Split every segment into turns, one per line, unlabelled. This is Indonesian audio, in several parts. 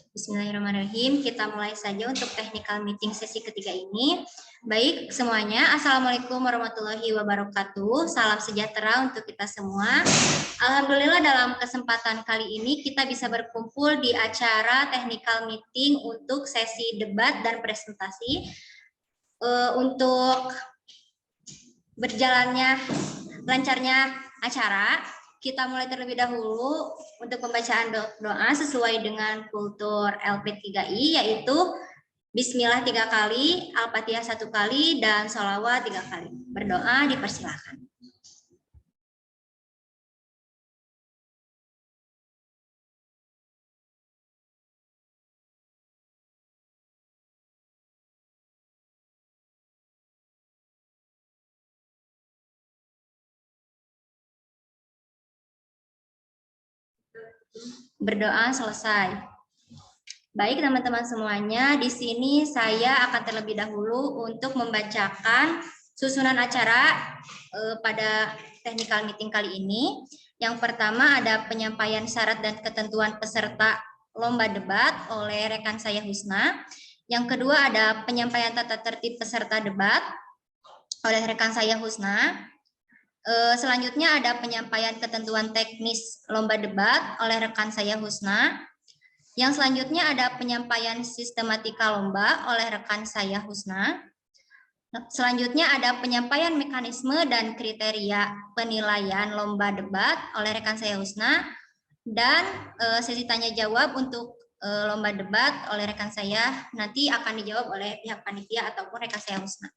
Bismillahirrahmanirrahim. Kita mulai saja untuk technical meeting sesi ketiga ini. Baik semuanya, Assalamualaikum warahmatullahi wabarakatuh. Salam sejahtera untuk kita semua. Alhamdulillah dalam kesempatan kali ini kita bisa berkumpul di acara technical meeting untuk sesi debat dan presentasi. Untuk berjalannya lancarnya acara, kita mulai terlebih dahulu untuk pembacaan doa sesuai dengan kultur LP3I, yaitu Bismillah 3 kali, Al-Fatihah 1 kali, dan sholawat 3 kali. Berdoa dipersilakan. Berdoa selesai. Baik teman-teman semuanya, di sini saya akan terlebih dahulu untuk membacakan susunan acara pada technical meeting kali ini. Yang pertama ada penyampaian syarat dan ketentuan peserta lomba debat oleh rekan saya Husna. Yang kedua ada penyampaian tata tertib peserta debat oleh rekan saya Husna. Selanjutnya ada penyampaian ketentuan teknis lomba debat oleh rekan saya Husna. Yang selanjutnya ada penyampaian sistematika lomba oleh rekan saya Husna. Selanjutnya ada penyampaian mekanisme dan kriteria penilaian lomba debat oleh rekan saya Husna. Dan sesi tanya jawab untuk lomba debat oleh rekan saya nanti akan dijawab oleh pihak panitia ataupun rekan saya Husna.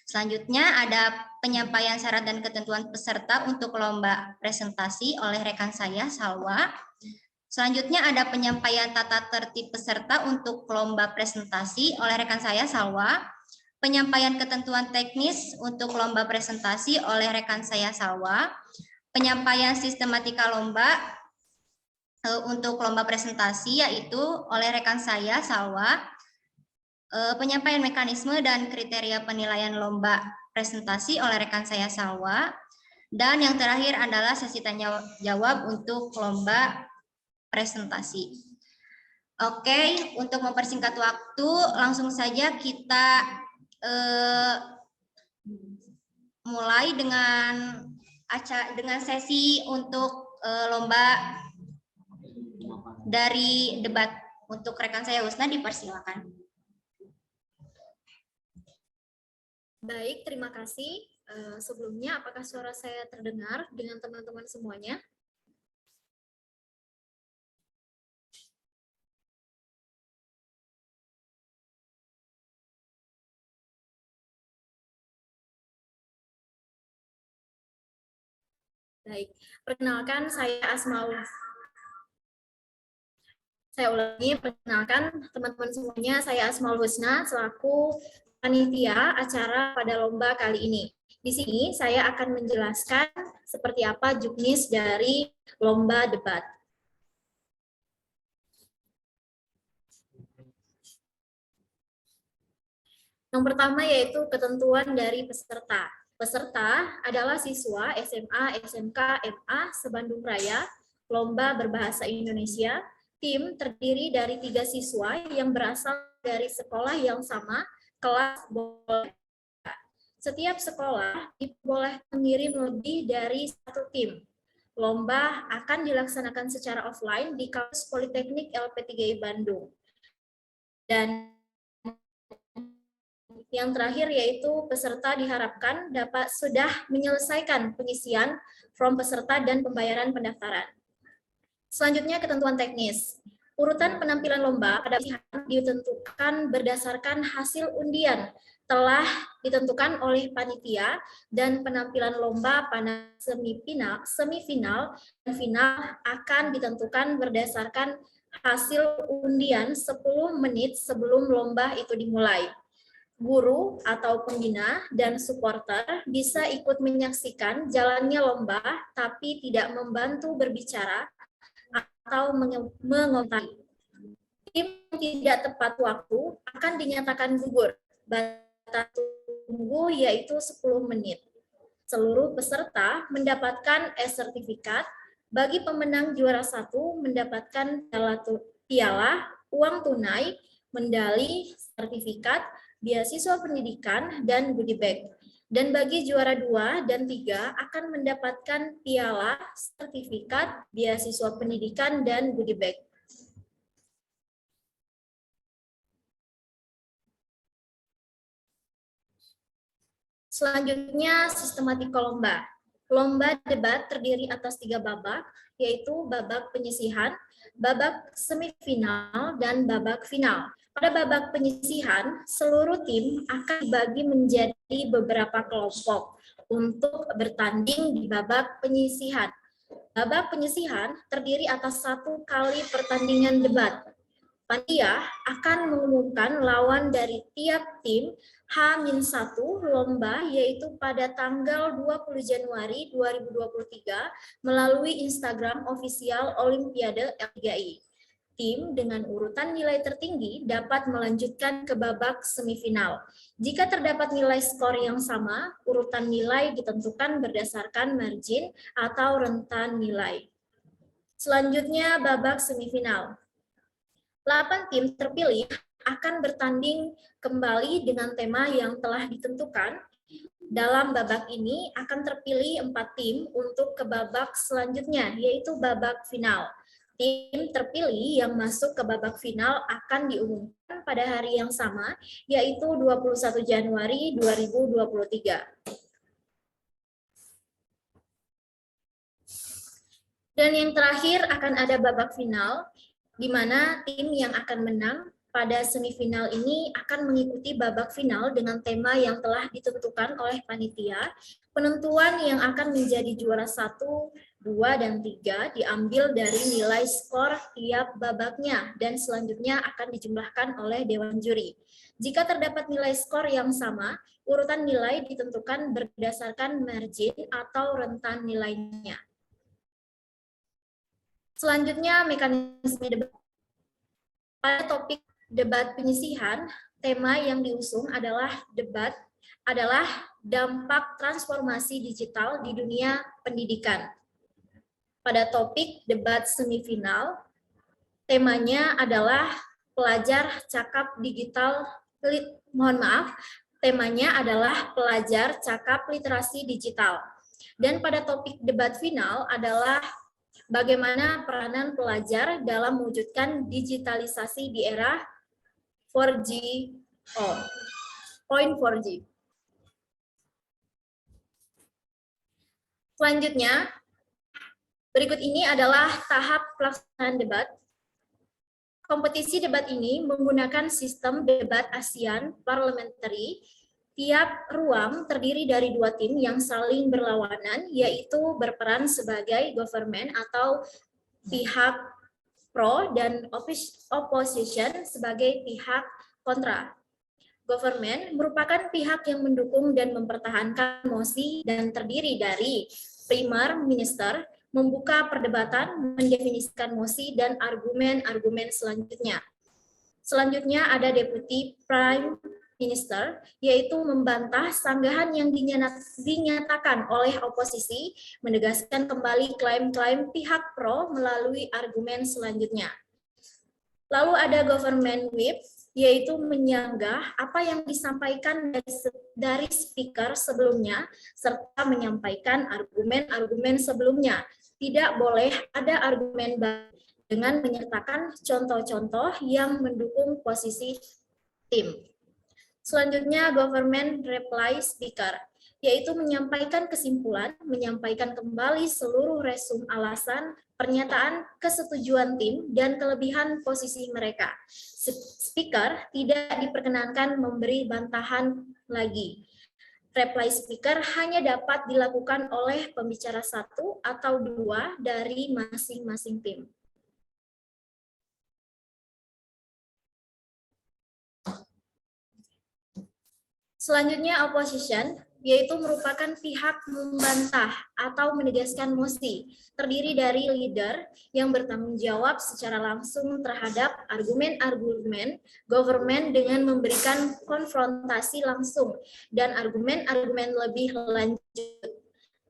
Selanjutnya ada penyampaian syarat dan ketentuan peserta untuk lomba presentasi oleh rekan saya Salwa. Selanjutnya ada penyampaian tata tertib peserta untuk lomba presentasi oleh rekan saya Salwa. Penyampaian ketentuan teknis untuk lomba presentasi oleh rekan saya Salwa. Penyampaian sistematika lomba untuk lomba presentasi yaitu oleh rekan saya Salwa. Penyampaian mekanisme dan kriteria penilaian lomba presentasi oleh rekan saya Salwa. Dan yang terakhir adalah sesi tanya jawab untuk lomba presentasi. Oke, untuk mempersingkat waktu, langsung saja kita mulai dengan sesi untuk lomba dari debat. Untuk rekan saya Husna dipersilakan.
Baik, terima kasih. Sebelumnya, apakah suara saya terdengar dengan teman-teman semuanya? Baik, perkenalkan saya Asmaul. Saya ulangi, perkenalkan teman-teman semuanya, saya Asmaul Husna selaku panitia acara pada lomba kali ini. Di sini saya akan menjelaskan seperti apa juknis dari lomba debat. Yang pertama yaitu ketentuan dari peserta. Peserta adalah siswa SMA, SMK, MA sebandung Raya, lomba berbahasa Indonesia. Tim terdiri dari 3 siswa yang berasal dari sekolah yang sama, kelas boleh. Setiap sekolah boleh mengirim lebih dari 1 tim. Lomba akan dilaksanakan secara offline di kampus Politeknik LP3I Bandung. Dan yang terakhir yaitu peserta diharapkan dapat sudah menyelesaikan pengisian form peserta dan pembayaran pendaftaran. Selanjutnya ketentuan teknis. Urutan penampilan lomba pada ditentukan berdasarkan hasil undian telah ditentukan oleh panitia dan penampilan lomba pada semifinal dan final akan ditentukan berdasarkan hasil undian 10 menit sebelum lomba itu dimulai. Guru atau pembina dan supporter bisa ikut menyaksikan jalannya lomba tapi tidak membantu berbicara atau mengomentari. Tim tidak tepat waktu akan dinyatakan gugur. Batas tunggu yaitu 10 menit. Seluruh peserta mendapatkan sertifikat. Bagi pemenang juara 1 mendapatkan piala uang tunai, medali, sertifikat, beasiswa pendidikan, dan goodie bag. Dan bagi juara 2 dan 3 akan mendapatkan piala, sertifikat, beasiswa pendidikan, dan goodie bag. Selanjutnya, sistematika lomba. Lomba debat terdiri atas 3 babak, yaitu babak penyisihan, babak semifinal, dan babak final. Pada babak penyisihan, seluruh tim akan dibagi menjadi beberapa kelompok untuk bertanding di babak penyisihan. Babak penyisihan terdiri atas 1 kali pertandingan debat. Panitia akan mengumumkan lawan dari tiap tim H-1 lomba, yaitu pada tanggal 20 Januari 2023 melalui Instagram official Olimpiade L3I. Tim dengan urutan nilai tertinggi dapat melanjutkan ke babak semifinal. Jika terdapat nilai skor yang sama, urutan nilai ditentukan berdasarkan margin atau rentan nilai. Selanjutnya, babak semifinal. 8 tim terpilih akan bertanding kembali dengan tema yang telah ditentukan. Dalam babak ini akan terpilih 4 tim untuk ke babak selanjutnya, yaitu babak final. Tim terpilih yang masuk ke babak final akan diumumkan pada hari yang sama, yaitu 21 Januari 2023. Dan yang terakhir akan ada babak final, di mana tim yang akan menang pada semifinal ini akan mengikuti babak final dengan tema yang telah ditentukan oleh panitia. Penentuan yang akan menjadi juara 1, 2, dan 3 diambil dari nilai skor tiap babaknya dan selanjutnya akan dijumlahkan oleh Dewan Juri. Jika terdapat nilai skor yang sama, urutan nilai ditentukan berdasarkan margin atau rentan nilainya. Selanjutnya, mekanisme debat. Pada topik debat penyisihan, tema yang diusung adalah dampak transformasi digital di dunia pendidikan. Pada topik debat semifinal, temanya adalah pelajar cakap digital, temanya adalah pelajar cakap literasi digital. Dan pada topik debat final adalah bagaimana peranan pelajar dalam mewujudkan digitalisasi di era 4G. Selanjutnya, berikut ini adalah tahap pelaksanaan debat. Kompetisi debat ini menggunakan sistem debat ASEAN Parliamentary. Tiap ruang terdiri dari 2 tim yang saling berlawanan, yaitu berperan sebagai government atau pihak pro dan opposition sebagai pihak kontra. Government merupakan pihak yang mendukung dan mempertahankan mosi dan terdiri dari Premier Minister, membuka perdebatan, mendefinisikan mosi dan argumen-argumen selanjutnya. Selanjutnya ada Deputy Prime Minister, yaitu membantah sanggahan yang dinyatakan oleh oposisi, menegaskan kembali klaim-klaim pihak pro melalui argumen selanjutnya. Lalu ada Government Whip, yaitu menyanggah apa yang disampaikan dari speaker sebelumnya, serta menyampaikan argumen-argumen sebelumnya. Tidak boleh ada argumen baru, dengan menyertakan contoh-contoh yang mendukung posisi tim. Selanjutnya, Government Reply Speaker, yaitu menyampaikan kesimpulan, menyampaikan kembali seluruh resum alasan, pernyataan kesetujuan tim, dan kelebihan posisi mereka. Speaker tidak diperkenankan memberi bantahan lagi. Reply speaker hanya dapat dilakukan oleh pembicara 1 atau 2 dari masing-masing tim. Selanjutnya, opposition, yaitu merupakan pihak membantah atau menegaskan mosi, terdiri dari leader yang bertanggung jawab secara langsung terhadap argumen-argumen government dengan memberikan konfrontasi langsung dan argumen-argumen lebih lanjut.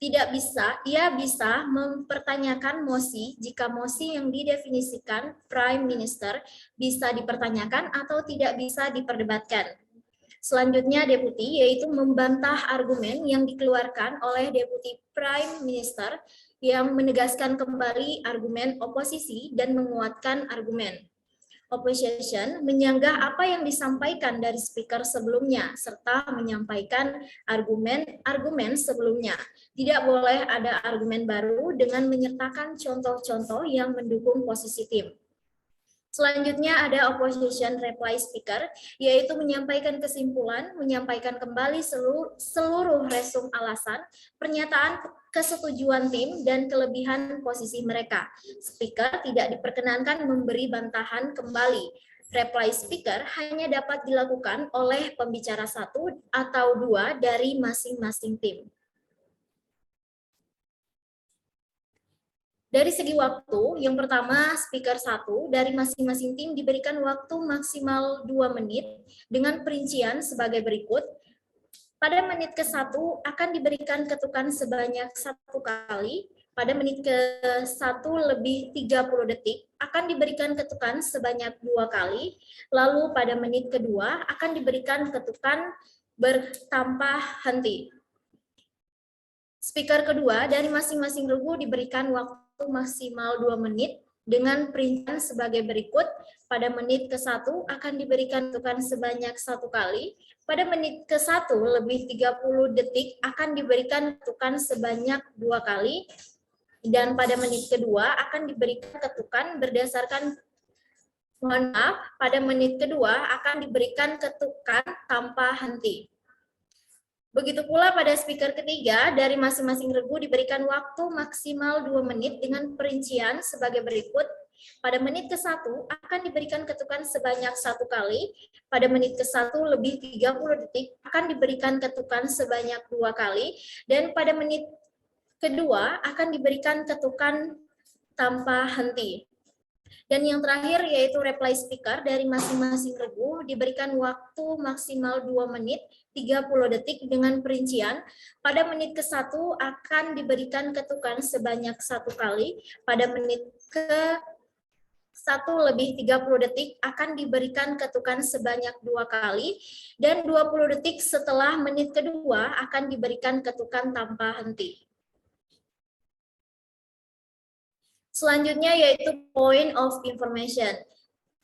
Ia bisa mempertanyakan mosi jika mosi yang didefinisikan Prime Minister bisa dipertanyakan atau tidak bisa diperdebatkan. Selanjutnya deputi, yaitu membantah argumen yang dikeluarkan oleh deputi Prime Minister yang menegaskan kembali argumen oposisi dan menguatkan argumen. Opposition menyanggah apa yang disampaikan dari speaker sebelumnya, serta menyampaikan argumen-argumen sebelumnya. Tidak boleh ada argumen baru dengan menyertakan contoh-contoh yang mendukung posisi tim. Selanjutnya ada opposition reply speaker, yaitu menyampaikan kesimpulan, menyampaikan kembali seluruh resum alasan, pernyataan kesetujuan tim, dan kelebihan posisi mereka. Speaker tidak diperkenankan memberi bantahan kembali. Reply speaker hanya dapat dilakukan oleh pembicara satu atau dua dari masing-masing tim. Dari segi waktu, yang pertama speaker 1 dari masing-masing tim diberikan waktu maksimal 2 menit dengan perincian sebagai berikut. Pada menit ke-1 akan diberikan ketukan sebanyak 1 kali, pada menit ke-1 lebih 30 detik akan diberikan ketukan sebanyak 2 kali, lalu pada menit kedua akan diberikan ketukan bertambah henti. Speaker kedua dari masing-masing regu diberikan waktu maksimal 2 menit dengan perincian sebagai berikut. Pada menit ke-1 akan diberikan ketukan sebanyak 1 kali. Pada menit ke-1 lebih 30 detik akan diberikan ketukan sebanyak 2 kali. Dan pada menit kedua akan diberikan ketukan berdasarkan, pada menit kedua akan diberikan ketukan tanpa henti. Begitu pula pada speaker ketiga, dari masing-masing regu diberikan waktu maksimal 2 menit dengan perincian sebagai berikut. Pada menit ke-1 akan diberikan ketukan sebanyak 1 kali, pada menit ke-1 lebih 30 detik akan diberikan ketukan sebanyak 2 kali, dan pada menit kedua akan diberikan ketukan tanpa henti. Dan yang terakhir yaitu reply speaker dari masing-masing regu diberikan waktu maksimal 2 menit 30 detik dengan perincian. Pada menit ke-1 akan diberikan ketukan sebanyak 1 kali, pada menit ke-1 lebih 30 detik akan diberikan ketukan sebanyak 2 kali, dan 20 detik setelah menit kedua akan diberikan ketukan tanpa henti. Selanjutnya yaitu point of information.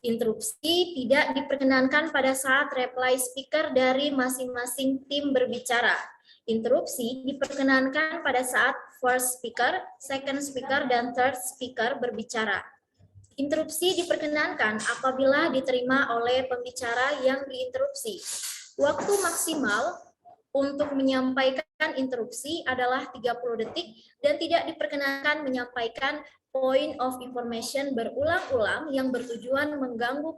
Interupsi tidak diperkenankan pada saat reply speaker dari masing-masing tim berbicara. Interupsi diperkenankan pada saat first speaker, second speaker, dan third speaker berbicara. Interupsi diperkenankan apabila diterima oleh pembicara yang diinterupsi. Waktu maksimal untuk menyampaikan interupsi adalah 30 detik dan tidak diperkenankan menyampaikan point of information berulang-ulang yang bertujuan mengganggu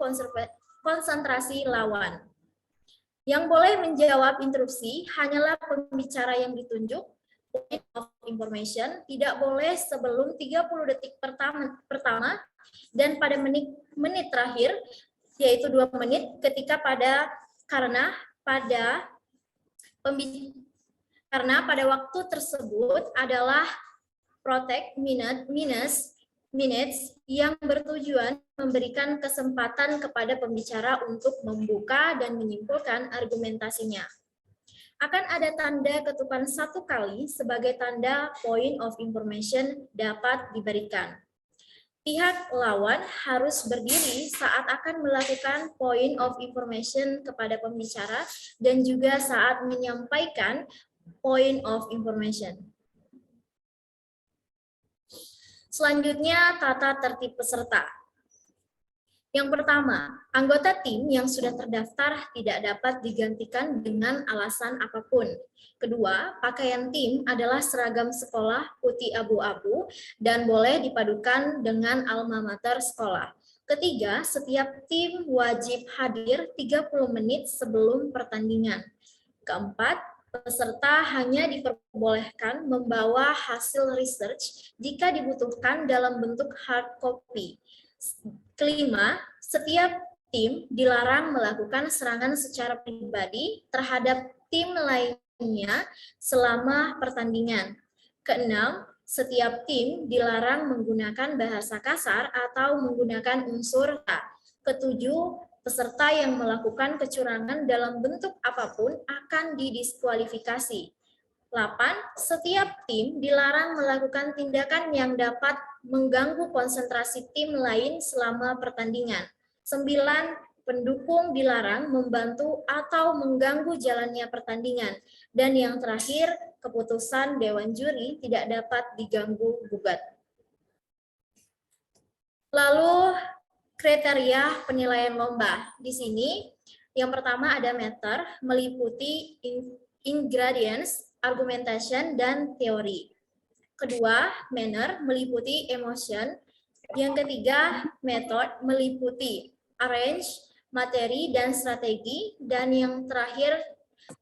konsentrasi lawan. Yang boleh menjawab interupsi hanyalah pembicara yang ditunjuk. Point of information tidak boleh sebelum 30 detik pertama dan pada menit terakhir, yaitu 2 menit karena pada waktu tersebut adalah protect minutes yang bertujuan memberikan kesempatan kepada pembicara untuk membuka dan menyimpulkan argumentasinya. Akan ada tanda ketukan 1 kali sebagai tanda point of information dapat diberikan. Pihak lawan harus berdiri saat akan melakukan point of information kepada pembicara dan juga saat menyampaikan point of information. Selanjutnya, tata tertib peserta. Yang pertama, anggota tim yang sudah terdaftar tidak dapat digantikan dengan alasan apapun. Kedua, pakaian tim adalah seragam sekolah putih abu-abu dan boleh dipadukan dengan alma mater sekolah. Ketiga, setiap tim wajib hadir 30 menit sebelum pertandingan. Keempat, peserta hanya diperbolehkan membawa hasil research jika dibutuhkan dalam bentuk hard copy. Kelima, setiap tim dilarang melakukan serangan secara pribadi terhadap tim lainnya selama pertandingan. Keenam, setiap tim dilarang menggunakan bahasa kasar atau menggunakan unsur K. Ketujuh, peserta yang melakukan kecurangan dalam bentuk apapun akan didiskualifikasi. 8. Setiap tim dilarang melakukan tindakan yang dapat mengganggu konsentrasi tim lain selama pertandingan. 9. Pendukung dilarang membantu atau mengganggu jalannya pertandingan. Dan yang terakhir, keputusan Dewan Juri tidak dapat diganggu-gugat. Lalu, kriteria penilaian lomba. Di sini, yang pertama ada meter, meliputi ingredients, argumentation, dan teori. Kedua, manner, meliputi emotion. Yang ketiga, method, meliputi arrange, materi, dan strategi. Dan yang terakhir,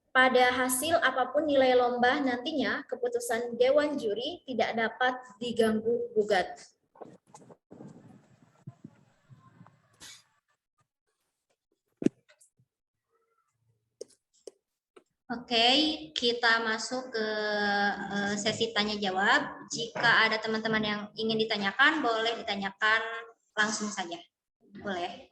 pada hasil apapun nilai lomba nantinya, keputusan Dewan Juri tidak dapat diganggu-gugat.
Oke, kita masuk ke sesi tanya jawab. Jika ada teman-teman yang ingin ditanyakan, boleh ditanyakan langsung saja. Boleh.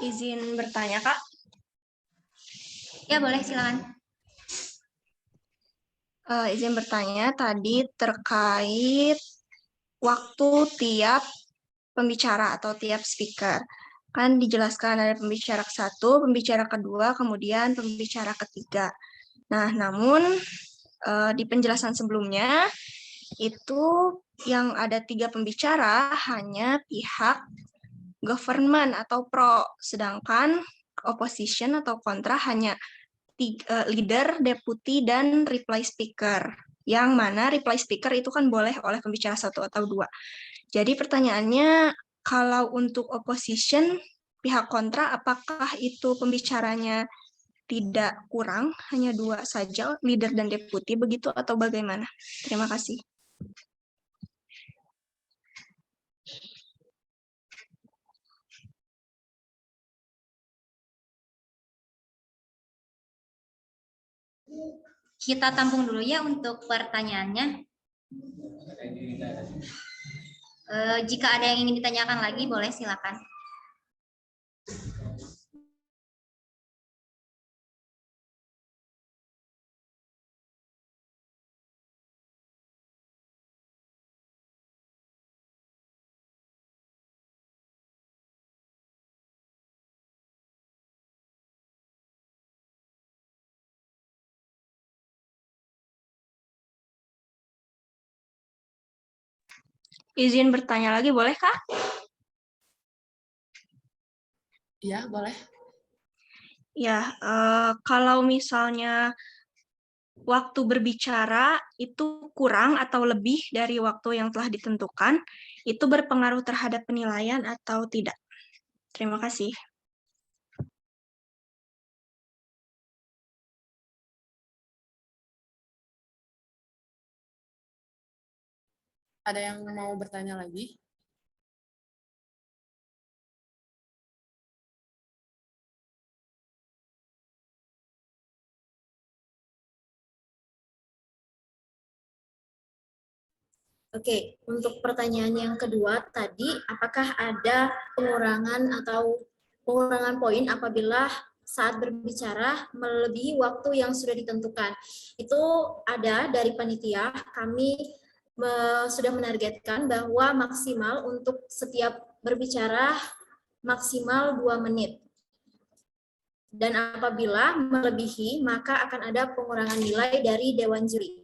Izin bertanya, Kak.
Ya, boleh, silakan.
Izin bertanya tadi terkait waktu tiap pembicara atau tiap speaker. Kan dijelaskan ada pembicara ke-1, pembicara kedua, kemudian pembicara ketiga. Nah, namun di penjelasan sebelumnya itu yang ada 3 pembicara hanya pihak government atau pro, sedangkan opposition atau kontra hanya leader, deputy, dan reply speaker. Yang mana reply speaker itu kan boleh oleh pembicara 1 atau 2. Jadi pertanyaannya, kalau untuk opposition, pihak kontra, apakah itu pembicaranya tidak kurang, hanya 2 saja, leader dan deputy, begitu atau bagaimana? Terima kasih.
Kita tampung dulu ya untuk pertanyaannya. Jika ada yang ingin ditanyakan lagi, boleh silakan.
Izin bertanya lagi, boleh, Kak?
Iya, boleh.
Ya, kalau misalnya waktu berbicara itu kurang atau lebih dari waktu yang telah ditentukan, itu berpengaruh terhadap penilaian atau tidak? Terima kasih.
Ada yang mau bertanya lagi?
Oke, untuk pertanyaan yang kedua tadi, apakah ada pengurangan atau pengurangan poin apabila saat berbicara melebihi waktu yang sudah ditentukan? Itu ada dari panitia, kami sudah menargetkan bahwa maksimal untuk setiap berbicara maksimal 2 menit. Dan apabila melebihi, maka akan ada pengurangan nilai dari Dewan Juri.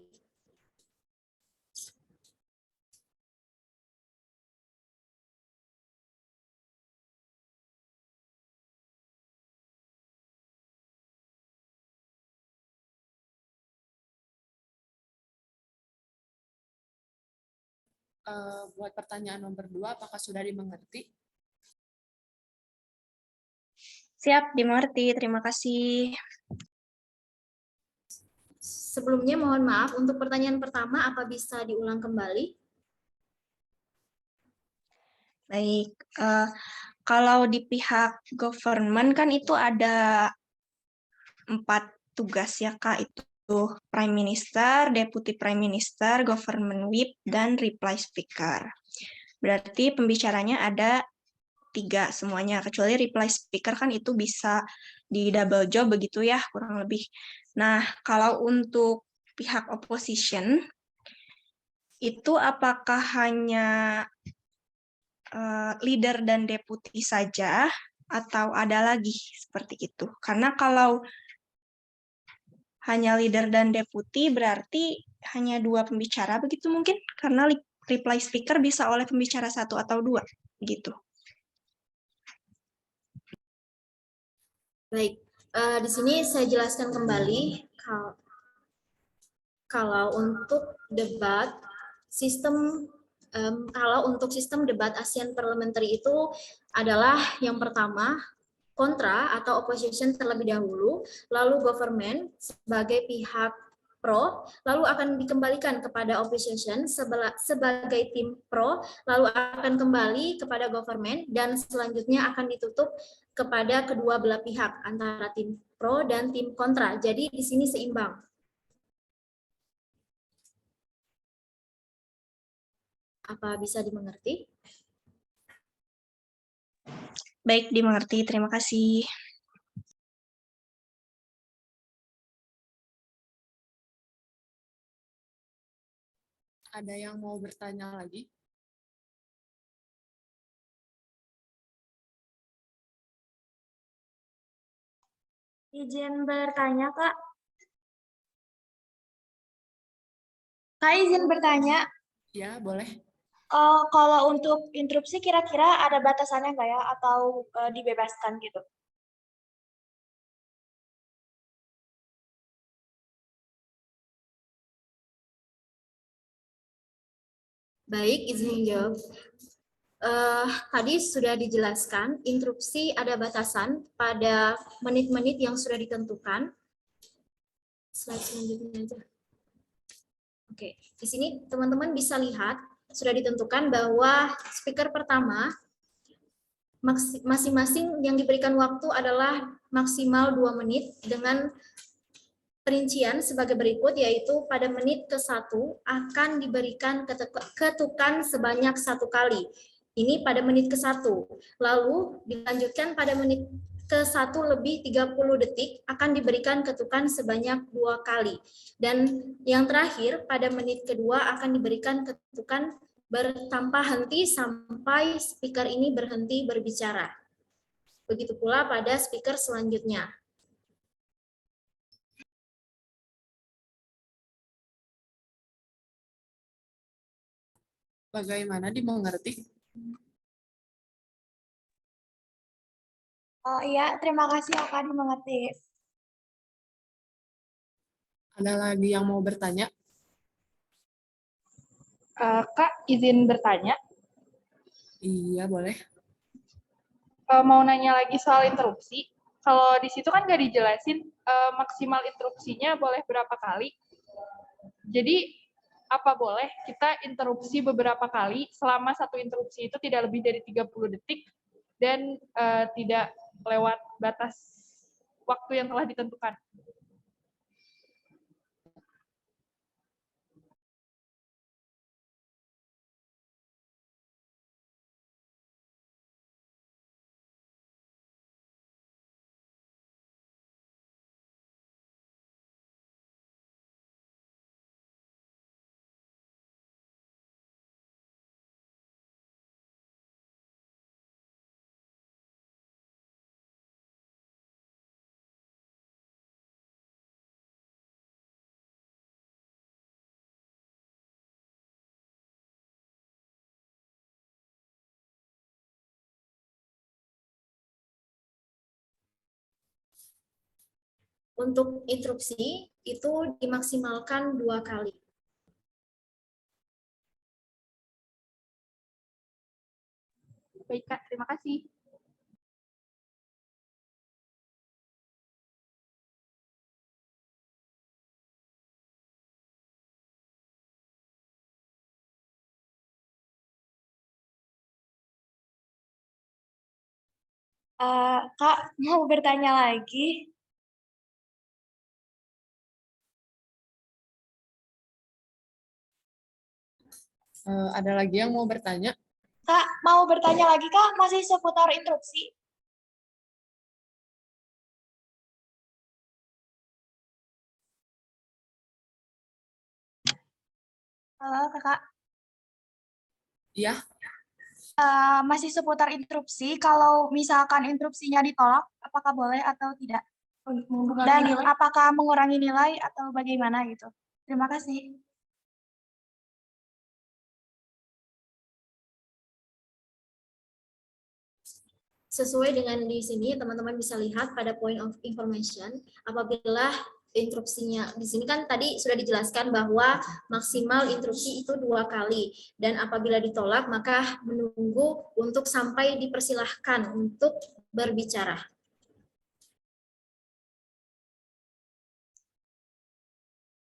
Buat pertanyaan nomor 2, apakah sudah dimengerti?
Siap, dimengerti. Terima kasih.
Sebelumnya mohon maaf, untuk pertanyaan pertama, apa bisa diulang kembali?
Baik, kalau di pihak government kan itu ada 4 tugas ya Kak, itu Prime Minister, Deputy Prime Minister, Government Whip, dan Reply Speaker. Berarti pembicaranya ada 3 semuanya, kecuali Reply Speaker kan itu bisa di double job begitu ya, kurang lebih. Nah, kalau untuk pihak opposition, itu apakah hanya leader dan deputi saja, atau ada lagi seperti itu? Karena kalau hanya leader dan deputi berarti hanya 2 pembicara begitu mungkin, karena reply speaker bisa oleh pembicara 1 atau 2 gitu.
Baik, di sini saya jelaskan kembali kalau untuk debat sistem kalau untuk sistem debat ASEAN Parliamentary itu adalah yang pertama kontra atau opposition terlebih dahulu, lalu government sebagai pihak pro, lalu akan dikembalikan kepada opposition sebagai tim pro, lalu akan kembali kepada government, dan selanjutnya akan ditutup kepada kedua belah pihak antara tim pro dan tim kontra. Jadi di sini seimbang. Apa bisa dimengerti?
Baik, dimengerti. Terima kasih.
Ada yang mau bertanya lagi?
Izin bertanya, Kak. Kak, izin bertanya,
Ya, boleh.
kalau untuk interupsi kira-kira ada batasannya nggak ya? Atau dibebaskan gitu?
Baik, izin menjawab. Tadi sudah dijelaskan, interupsi ada batasan pada menit-menit yang sudah ditentukan. Slide selanjutnya aja. Oke, di sini teman-teman bisa lihat sudah ditentukan bahwa speaker pertama masing-masing yang diberikan waktu adalah maksimal 2 menit dengan perincian sebagai berikut, yaitu pada menit ke-1 akan diberikan ketukan sebanyak 1 kali. Ini pada menit ke-1. Lalu dilanjutkan pada menit ke-1 lebih 30 detik akan diberikan ketukan sebanyak 2 kali. Dan yang terakhir pada menit kedua akan diberikan ketukan tanpa henti sampai speaker ini berhenti berbicara. Begitu pula pada speaker selanjutnya.
Bagaimana dimengerti?
Oh iya, terima kasih ya, Kak, dimengerti.
Ada lagi yang mau bertanya?
Kak, izin bertanya.
Iya, boleh.
Mau nanya lagi soal interupsi. Kalau di situ kan nggak dijelasin maksimal interupsinya boleh berapa kali. Jadi, apa boleh kita interupsi beberapa kali selama satu interupsi itu tidak lebih dari 30 detik dan tidak lewat batas waktu yang telah ditentukan.
Untuk interupsi itu dimaksimalkan 2 kali.
Baik, Kak. Terima kasih.
Kak, mau bertanya lagi?
Ada lagi yang mau bertanya?
Kak, mau bertanya lagi, Kak? Masih seputar interupsi? Halo, Kakak.
Iya,
Masih seputar interupsi. Kalau misalkan interupsinya ditolak, apakah boleh atau tidak? Dan apakah mengurangi nilai atau bagaimana gitu? Terima kasih.
Sesuai dengan di sini, teman-teman bisa lihat pada point of information, apabila interupsinya di sini kan tadi sudah dijelaskan bahwa maksimal interupsi itu 2 kali, dan apabila ditolak maka menunggu untuk sampai dipersilahkan untuk berbicara.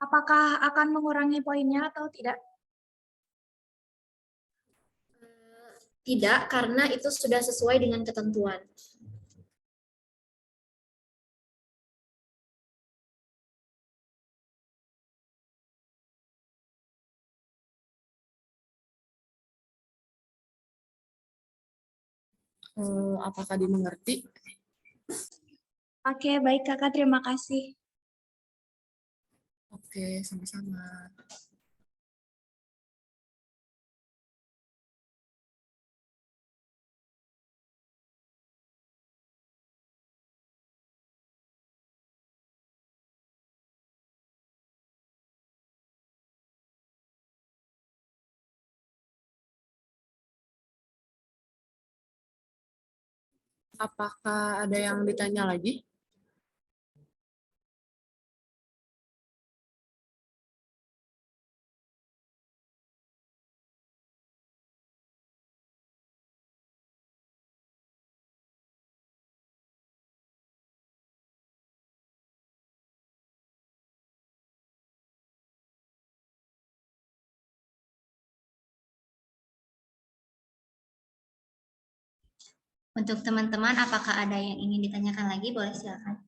Apakah akan mengurangi poinnya atau tidak?
Tidak, karena itu sudah sesuai dengan ketentuan.
apakah dimengerti?
Oke, baik Kakak. Terima kasih.
Oke, sama-sama. Apakah ada yang ditanya lagi?
Untuk teman-teman, apakah ada yang ingin ditanyakan lagi? Boleh silakan.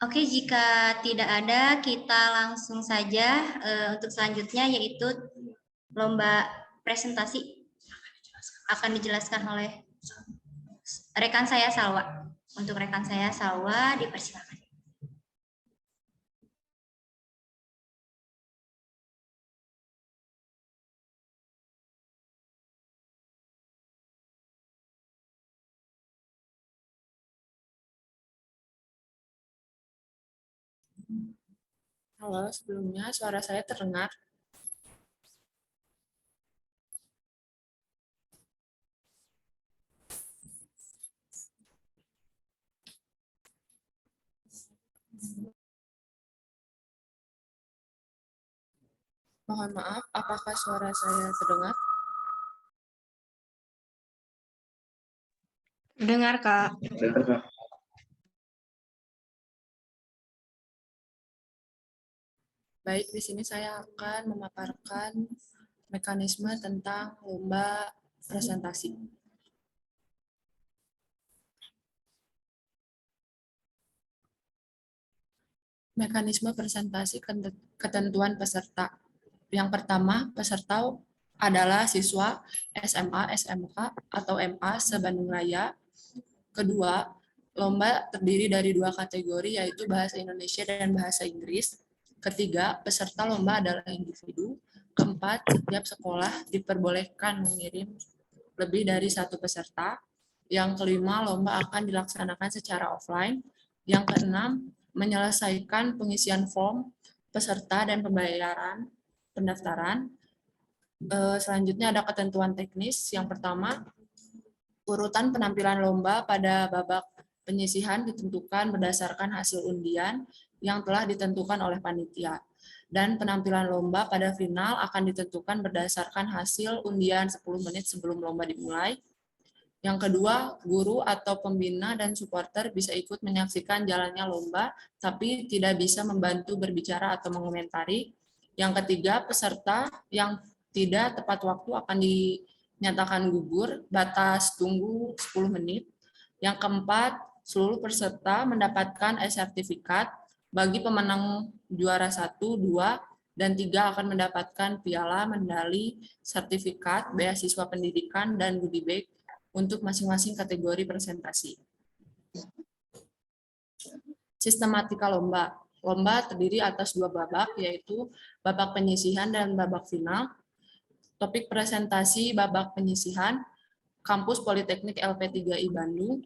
Oke, jika tidak ada, kita langsung saja untuk selanjutnya, yaitu lomba presentasi akan dijelaskan oleh rekan saya Salwa. Untuk rekan saya Salwa, dipersilakan.
Halo, sebelumnya suara saya terdengar? Mohon maaf, apakah suara saya terdengar?
Dengar, Kak.
Baik, di sini saya akan memaparkan mekanisme tentang lomba presentasi. Mekanisme presentasi ketentuan peserta. Yang pertama, peserta adalah siswa SMA, SMK, atau MA se-Bandung Raya. Kedua, lomba terdiri dari 2 kategori, yaitu Bahasa Indonesia dan Bahasa Inggris. Ketiga, peserta lomba adalah individu. Keempat, setiap sekolah diperbolehkan mengirim lebih dari 1 peserta. Yang kelima, lomba akan dilaksanakan secara offline. Yang keenam, menyelesaikan pengisian form peserta dan pembayaran pendaftaran. Selanjutnya ada ketentuan teknis. Yang pertama, urutan penampilan lomba pada babak penyisihan ditentukan berdasarkan hasil undian yang telah ditentukan oleh panitia. Dan penampilan lomba pada final akan ditentukan berdasarkan hasil undian 10 menit sebelum lomba dimulai. Yang kedua, guru atau pembina dan supporter bisa ikut menyaksikan jalannya lomba, tapi tidak bisa membantu berbicara atau mengomentari. Yang ketiga, peserta yang tidak tepat waktu akan dinyatakan gugur, batas tunggu 10 menit. Yang keempat, seluruh peserta mendapatkan e-sertifikat. Bagi pemenang juara 1, 2, dan 3 akan mendapatkan piala, medali, sertifikat, beasiswa pendidikan, dan goodie bag untuk masing-masing kategori presentasi. Sistematika lomba. Lomba terdiri atas 2 babak, yaitu babak penyisihan dan babak final. Topik presentasi babak penyisihan, kampus Politeknik LP3I Bandung,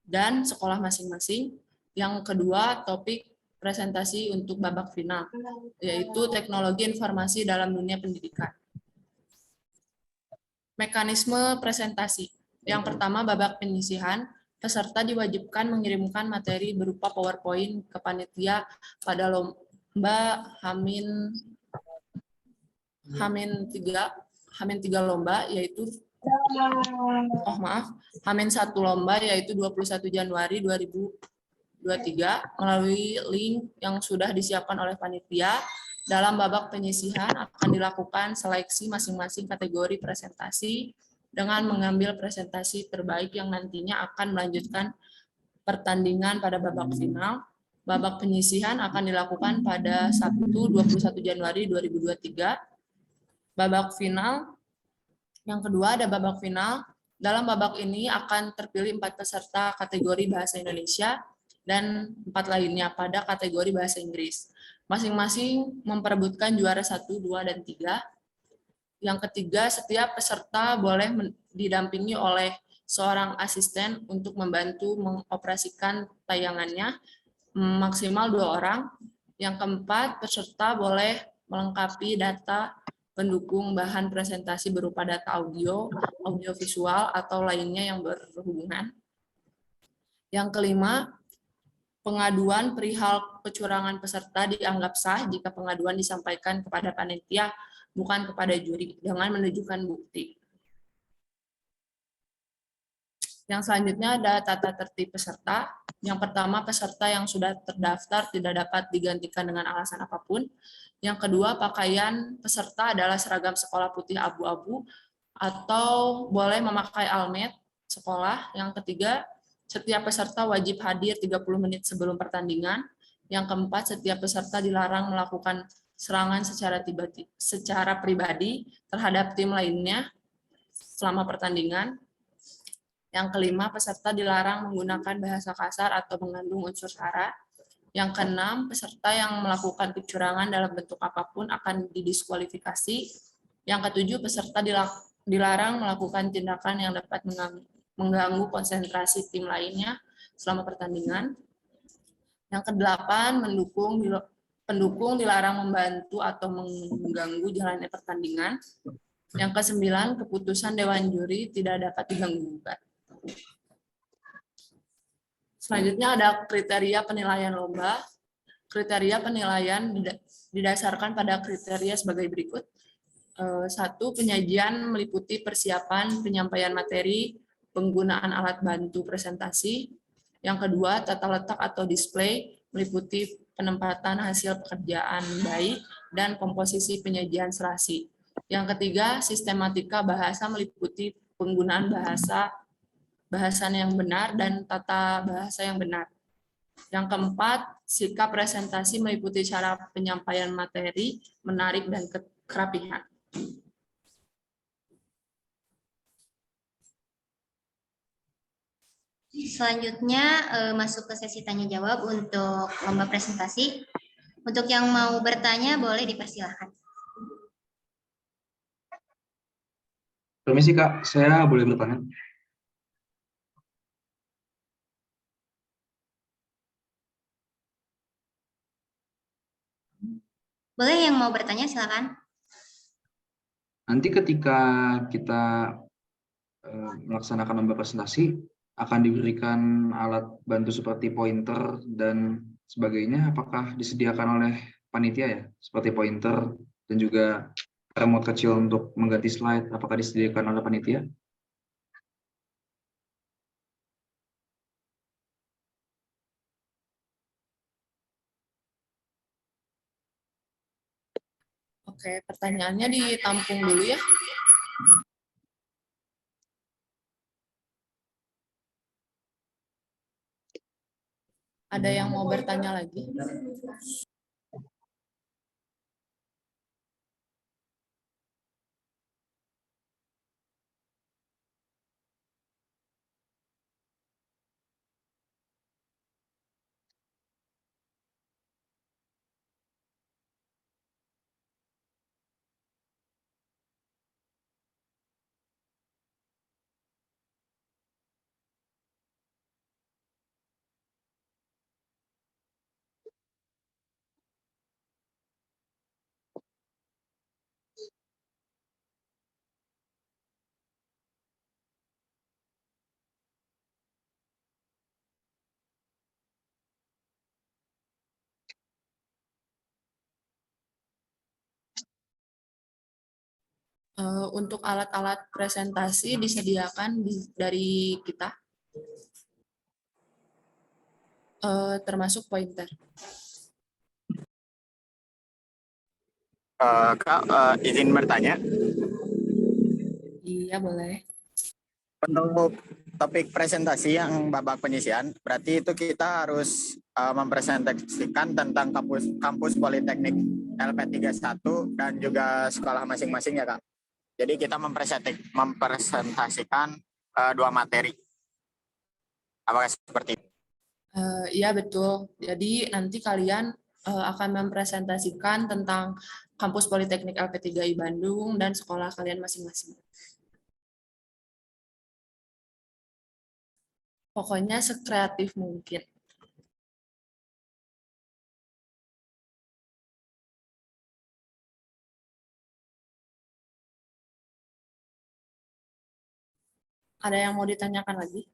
dan sekolah masing-masing. Yang kedua, topik presentasi untuk babak final, yaitu teknologi informasi dalam dunia pendidikan. Mekanisme presentasi. Yang pertama, babak penyisihan. Peserta diwajibkan mengirimkan materi berupa PowerPoint ke panitia pada lomba H-3 lomba, yaitu H-1 lomba, yaitu 21 Januari 2023, melalui link yang sudah disiapkan oleh panitia. Dalam babak penyisihan akan dilakukan seleksi masing-masing kategori presentasi dengan mengambil presentasi terbaik yang nantinya akan melanjutkan pertandingan pada babak final. Babak penyisihan akan dilakukan pada Sabtu 21 Januari 2023. Babak final, yang kedua ada babak final. Dalam babak ini akan terpilih 4 peserta kategori bahasa Indonesia dan 4 lainnya pada kategori bahasa Inggris. Masing-masing memperebutkan juara 1, 2, dan 3. Yang ketiga, setiap peserta boleh didampingi oleh seorang asisten untuk membantu mengoperasikan tayangannya, maksimal 2 orang. Yang keempat, peserta boleh melengkapi data pendukung bahan presentasi berupa data audio, audiovisual, atau lainnya yang berhubungan. Yang kelima, pengaduan perihal kecurangan peserta dianggap sah jika pengaduan disampaikan kepada panitia, bukan kepada juri, dengan menunjukkan bukti. Yang selanjutnya ada tata tertib peserta. Yang pertama, peserta yang sudah terdaftar tidak dapat digantikan dengan alasan apapun. Yang kedua, pakaian peserta adalah seragam sekolah putih abu-abu atau boleh memakai almet sekolah. Yang ketiga, setiap peserta wajib hadir 30 menit sebelum pertandingan. Yang keempat, setiap peserta dilarang melakukan serangan secara pribadi terhadap tim lainnya selama pertandingan. Yang kelima, peserta dilarang menggunakan bahasa kasar atau mengandung unsur sara. Yang keenam, peserta yang melakukan kecurangan dalam bentuk apapun akan didiskualifikasi. Yang ketujuh, peserta dilarang melakukan tindakan yang dapat mengganggu konsentrasi tim lainnya selama pertandingan. Yang kedelapan, pendukung dilarang membantu atau mengganggu jalannya pertandingan. Yang kesembilan, keputusan Dewan Juri tidak dapat diganggu-gugat. Selanjutnya ada kriteria penilaian lomba. Kriteria penilaian didasarkan pada kriteria sebagai berikut. 1. Penyajian meliputi persiapan penyampaian materi, penggunaan alat bantu presentasi. Yang kedua, tata letak atau display meliputi penempatan hasil pekerjaan baik dan komposisi penyajian serasi. Yang ketiga, sistematika bahasa meliputi penggunaan bahasan yang benar dan tata bahasa yang benar. Yang keempat, sikap presentasi meliputi cara penyampaian materi, menarik dan kerapihan.
Selanjutnya masuk ke sesi tanya jawab untuk lomba presentasi. Untuk yang mau bertanya boleh dipersilahkan.
Permisi Kak, saya boleh bertanya?
Boleh, yang mau bertanya silakan.
Nanti ketika kita melaksanakan lomba presentasi, akan diberikan alat bantu seperti pointer dan sebagainya, apakah disediakan oleh panitia ya, seperti pointer dan juga remote kecil untuk mengganti slide, apakah disediakan oleh panitia?
Oke, pertanyaannya ditampung dulu ya. Ada yang mau bertanya lagi? Untuk alat-alat presentasi disediakan dari kita, termasuk pointer.
Kak, izin bertanya.
Iya, boleh.
Untuk topik presentasi yang babak penyisian, berarti itu kita harus mempresentasikan tentang kampus Politeknik LP31 dan juga sekolah masing-masing ya, Kak. Jadi kita mempresentasikan 2 materi. Apakah seperti itu?
Iya, betul. Jadi nanti kalian akan mempresentasikan tentang kampus Politeknik LP3I Bandung dan sekolah kalian masing-masing. Pokoknya sekreatif mungkin. Ada yang mau ditanyakan lagi?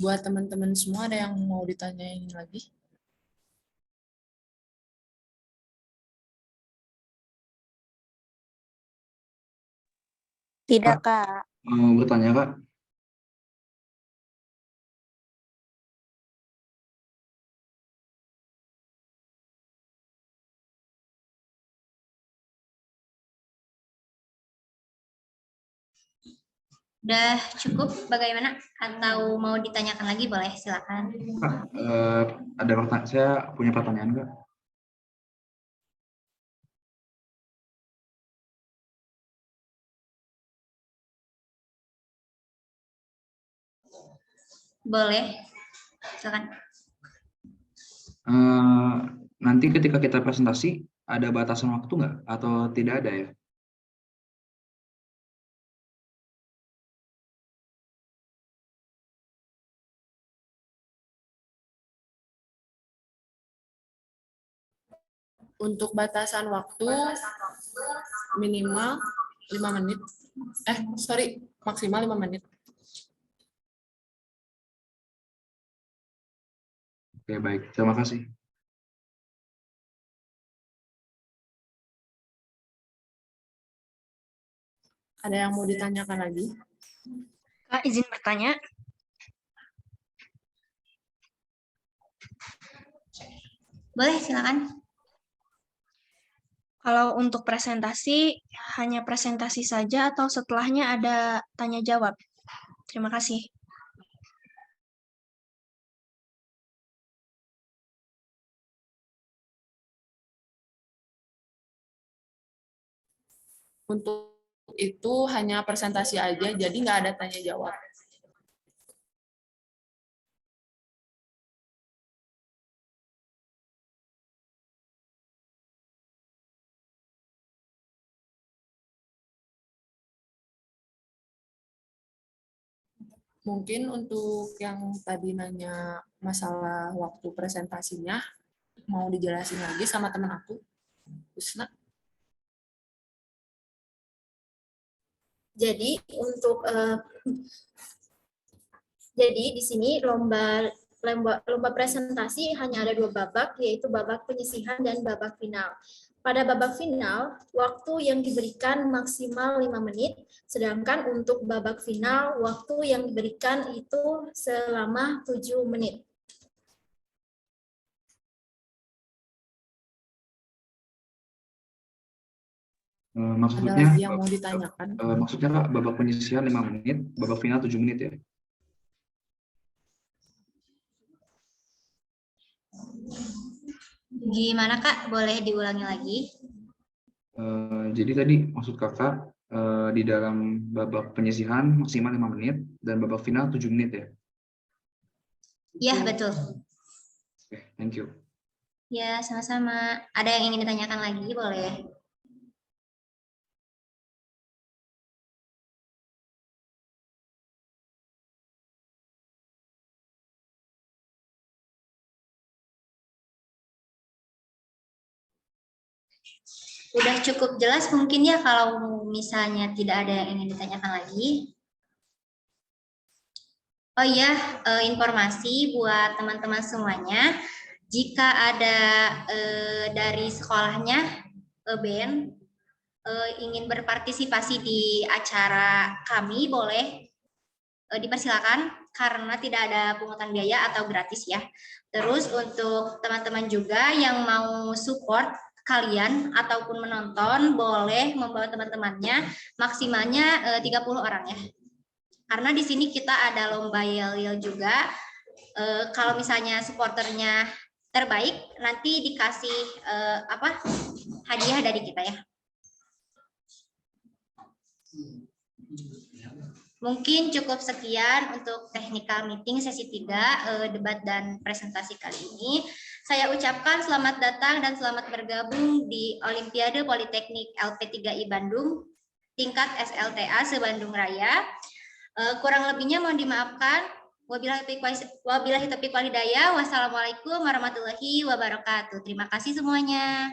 Buat teman-teman semua, ada yang mau ditanyain lagi?
Tidak, Kak.
Mau bertanya, Kak?
Udah cukup bagaimana? Atau mau ditanyakan lagi boleh, silakan.
Kak, saya punya pertanyaan, Kak.
Boleh, silakan.
Nanti ketika kita presentasi, ada batasan waktu nggak? Atau tidak ada ya?
Untuk batasan waktu minimal 5 menit. Maksimal 5 menit.
Oke, baik. Terima kasih.
Ada yang mau ditanyakan lagi?
Kak, izin bertanya.
Boleh, silakan.
Kalau untuk presentasi, hanya presentasi saja atau setelahnya ada tanya jawab? Terima kasih.
Untuk itu hanya presentasi aja, jadi nggak ada tanya jawab. Mungkin untuk yang tadi nanya masalah waktu presentasinya, mau dijelasin lagi sama teman aku, Husna.
Jadi untuk jadi di sini lomba presentasi hanya ada 2 babak, yaitu babak penyisihan dan babak final. Pada babak final, waktu yang diberikan maksimal 5 menit, sedangkan untuk babak final, waktu yang diberikan itu selama 7 menit.
Ada
Maksudnya,
lagi yang mau ditanyakan?
maksudnya Kak, babak penyisihan 5 menit, babak final 7 menit ya?
Gimana Kak? Boleh diulangi lagi?
Jadi tadi maksud Kakak di dalam babak penyisihan maksimal 5 menit dan babak final 7 menit ya?
Iya, betul.
Oke, thank you.
Ya, sama-sama. Ada yang ingin ditanyakan lagi, boleh. Udah cukup jelas mungkin ya kalau misalnya tidak ada yang ingin ditanyakan lagi. Oh iya, informasi buat teman-teman semuanya. Jika ada dari sekolahnya BEN ingin berpartisipasi di acara kami, boleh dipersilakan karena tidak ada pungutan biaya atau gratis ya. Terus untuk teman-teman juga yang mau support kalian ataupun menonton, boleh membawa teman-temannya, maksimalnya 30 orang ya. Karena di sini kita ada lomba yel-yel juga. Kalau misalnya supporternya terbaik, nanti dikasih hadiah dari kita ya. Mungkin cukup sekian untuk technical meeting sesi 3, debat dan presentasi kali ini. Saya ucapkan selamat datang dan selamat bergabung di Olimpiade Politeknik LP3I Bandung, tingkat SLTA se-Bandung Raya. Kurang lebihnya mohon dimaafkan. Wabillahi taufiq wal hidayah. Wassalamualaikum warahmatullahi wabarakatuh. Terima kasih semuanya.